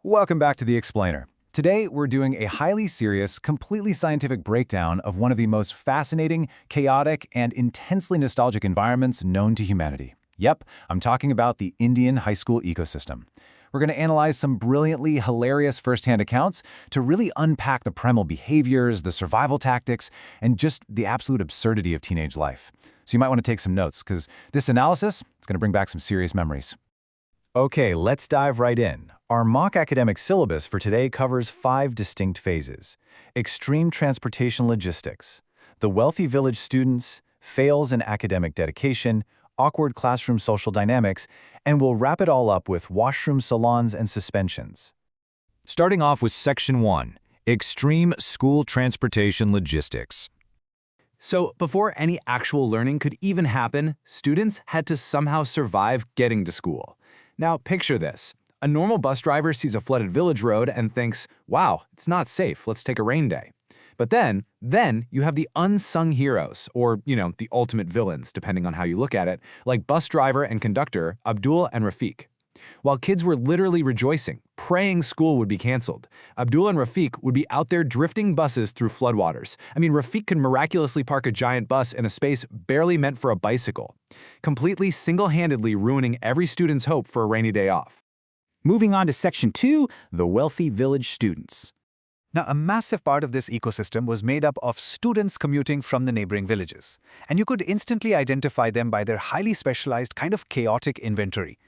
Welcome back to The Explainer. Today, we're doing a highly serious, completely scientific breakdown of one of the most fascinating, chaotic, and intensely nostalgic environments known to humanity. Yep, I'm talking about the Indian high school ecosystem. We're going to analyze some brilliantly hilarious first-hand accounts to really unpack the primal behaviors, the survival tactics, and just the absolute absurdity of teenage life. So you might want to take some notes, because this analysis is going to bring back some serious memories. Okay, let's dive right in. Our mock academic syllabus for today covers 5 distinct phases: extreme transportation logistics, the wealthy village students, fails in academic dedication, awkward classroom social dynamics, and we'll wrap it all up with washroom salons and suspensions. Starting off with Section 1, Extreme School Transportation Logistics. So before any actual learning could even happen, students had to somehow survive getting to school. Now picture this. A normal bus driver sees a flooded village road and thinks, wow, it's not safe, let's take a rain day. But then you have the unsung heroes, or, the ultimate villains, depending on how you look at it, like bus driver and conductor Abdul and Rafiq. While kids were literally rejoicing, praying school would be canceled, Abdul and Rafiq would be out there drifting buses through floodwaters. Rafiq could miraculously park a giant bus in a space barely meant for a bicycle, completely single-handedly ruining every student's hope for a rainy day off. Moving on to Section 2, the wealthy village students. Now, a massive part of this ecosystem was made up of students commuting from the neighboring villages, and you could instantly identify them by their highly specialized, kind of chaotic inventory.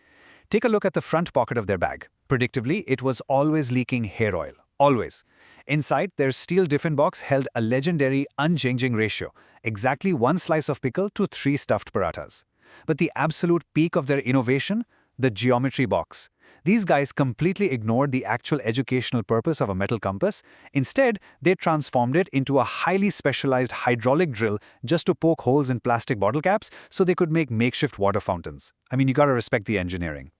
Take a look at the front pocket of their bag. Predictably, it was always leaking hair oil. Always. Inside, their steel tiffin box held a legendary unchanging ratio, exactly 1 slice of pickle to 3 stuffed parathas. But the absolute peak of their innovation? The geometry box. These guys completely ignored the actual educational purpose of a metal compass. Instead, they transformed it into a highly specialized hydraulic drill just to poke holes in plastic bottle caps so they could make makeshift water fountains. You gotta respect the engineering.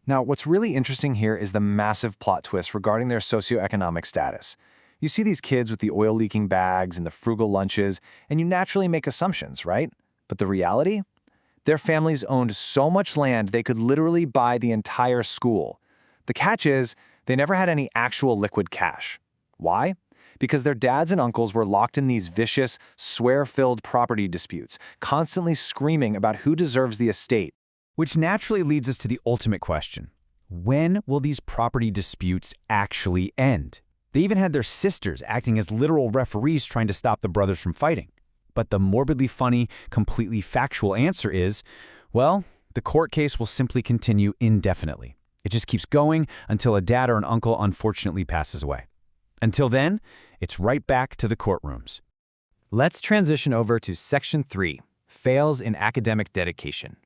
Now, what's really interesting here is the massive plot twist regarding their socioeconomic status. You see these kids with the oil-leaking bags and the frugal lunches, and you naturally make assumptions, right? But the reality? Their families owned so much land they could literally buy the entire school. The catch is, they never had any actual liquid cash. Why? Because their dads and uncles were locked in these vicious, swear-filled property disputes, constantly screaming about who deserves the estate. Which naturally leads us to the ultimate question. When will these property disputes actually end? They even had their sisters acting as literal referees trying to stop the brothers from fighting. But the morbidly funny, completely factual answer is, well, the court case will simply continue indefinitely. It just keeps going until a dad or an uncle unfortunately passes away. Until then, it's right back to the courtrooms. Let's transition over to Section 3, Fails in Academic Dedication.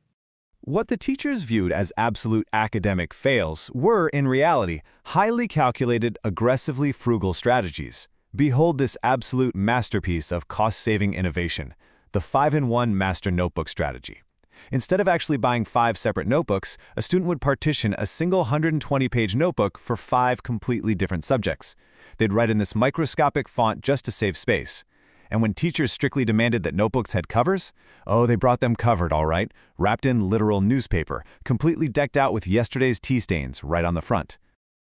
What the teachers viewed as absolute academic fails were, in reality, highly calculated, aggressively frugal strategies. Behold this absolute masterpiece of cost-saving innovation, the 5-in-1 master notebook strategy. Instead of actually buying 5 separate notebooks, a student would partition a single 120-page notebook for 5 completely different subjects. They'd write in this microscopic font just to save space. And when teachers strictly demanded that notebooks had covers, oh, they brought them covered, all right, wrapped in literal newspaper, completely decked out with yesterday's tea stains right on the front.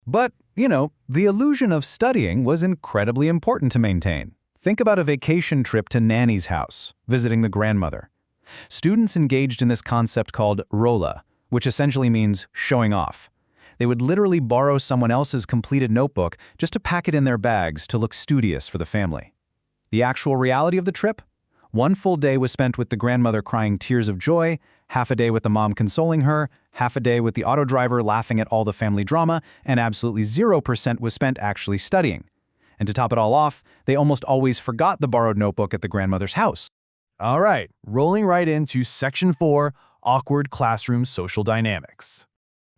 But, the illusion of studying was incredibly important to maintain. Think about a vacation trip to Nanny's house, visiting the grandmother. Students engaged in this concept called rolla, which essentially means showing off. They would literally borrow someone else's completed notebook just to pack it in their bags to look studious for the family. The actual reality of the trip? 1 full day was spent with the grandmother crying tears of joy, half a day with the mom consoling her, half a day with the auto driver laughing at all the family drama, and absolutely 0% was spent actually studying. And to top it all off, they almost always forgot the borrowed notebook at the grandmother's house. All right, rolling right into Section 4, Awkward Classroom Social Dynamics.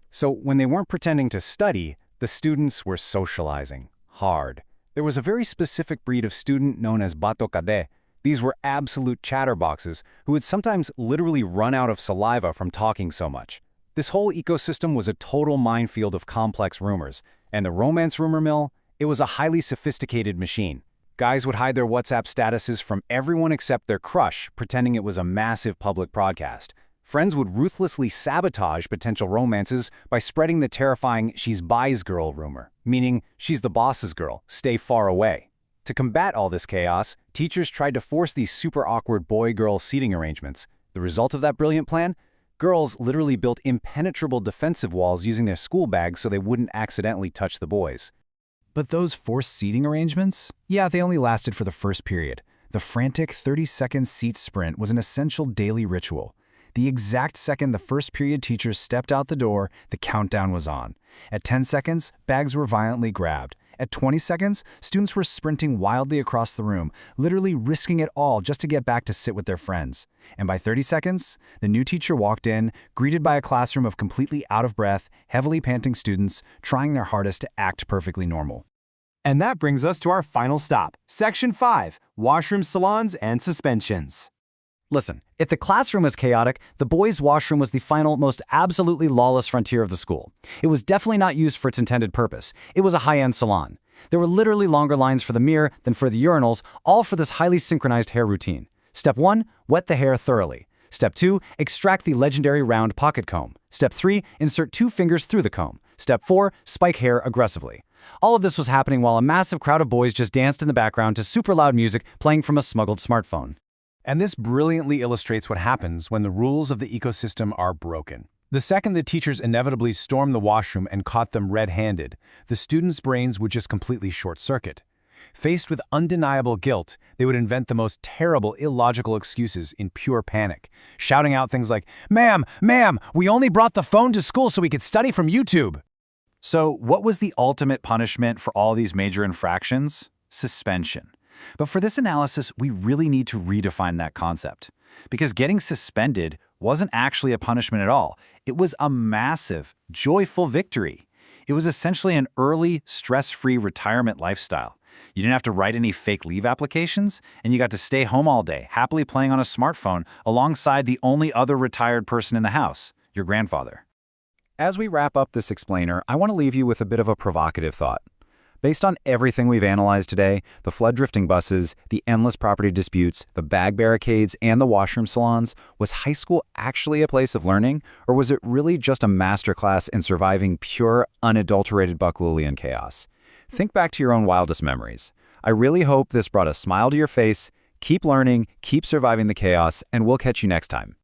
So when they weren't pretending to study, the students were socializing hard. There was a very specific breed of student known as batokade. These were absolute chatterboxes who would sometimes literally run out of saliva from talking so much. This whole ecosystem was a total minefield of complex rumors, and the romance rumor mill, it was a highly sophisticated machine. Guys would hide their WhatsApp statuses from everyone except their crush, pretending it was a massive public broadcast. Friends would ruthlessly sabotage potential romances by spreading the terrifying "she's Bai's girl" rumor, meaning she's the boss's girl, stay far away. To combat all this chaos, teachers tried to force these super awkward boy-girl seating arrangements. The result of that brilliant plan? Girls literally built impenetrable defensive walls using their school bags so they wouldn't accidentally touch the boys. But those forced seating arrangements? Yeah, they only lasted for the first period. The frantic 30-second seat sprint was an essential daily ritual. The exact second the first period teachers stepped out the door, the countdown was on. At 10 seconds, bags were violently grabbed. At 20 seconds, students were sprinting wildly across the room, literally risking it all just to get back to sit with their friends. And by 30 seconds, the new teacher walked in, greeted by a classroom of completely out of breath, heavily panting students, trying their hardest to act perfectly normal. And that brings us to our final stop, Section 5, Washroom Salons and Suspensions. Listen, if the classroom was chaotic, the boys' washroom was the final, most absolutely lawless frontier of the school. It was definitely not used for its intended purpose. It was a high-end salon. There were literally longer lines for the mirror than for the urinals, all for this highly synchronized hair routine. Step 1, wet the hair thoroughly. Step 2, extract the legendary round pocket comb. Step 3, insert 2 fingers through the comb. Step 4, spike hair aggressively. All of this was happening while a massive crowd of boys just danced in the background to super loud music playing from a smuggled smartphone. And this brilliantly illustrates what happens when the rules of the ecosystem are broken. The second the teachers inevitably stormed the washroom and caught them red-handed, the students' brains would just completely short-circuit. Faced with undeniable guilt, they would invent the most terrible, illogical excuses in pure panic, shouting out things like, "Ma'am, we only brought the phone to school so we could study from YouTube." So, what was the ultimate punishment for all these major infractions? Suspension. But for this analysis, we really need to redefine that concept. Because getting suspended wasn't actually a punishment at all. It was a massive, joyful victory. It was essentially an early, stress-free retirement lifestyle. You didn't have to write any fake leave applications, and you got to stay home all day, happily playing on a smartphone alongside the only other retired person in the house, your grandfather. As we wrap up this explainer, I want to leave you with a bit of a provocative thought. Based on everything we've analyzed today, the flood drifting buses, the endless property disputes, the bag barricades, and the washroom salons, was high school actually a place of learning, or was it really just a masterclass in surviving pure, unadulterated Bucklulian chaos? Think back to your own wildest memories. I really hope this brought a smile to your face. Keep learning, keep surviving the chaos, and we'll catch you next time.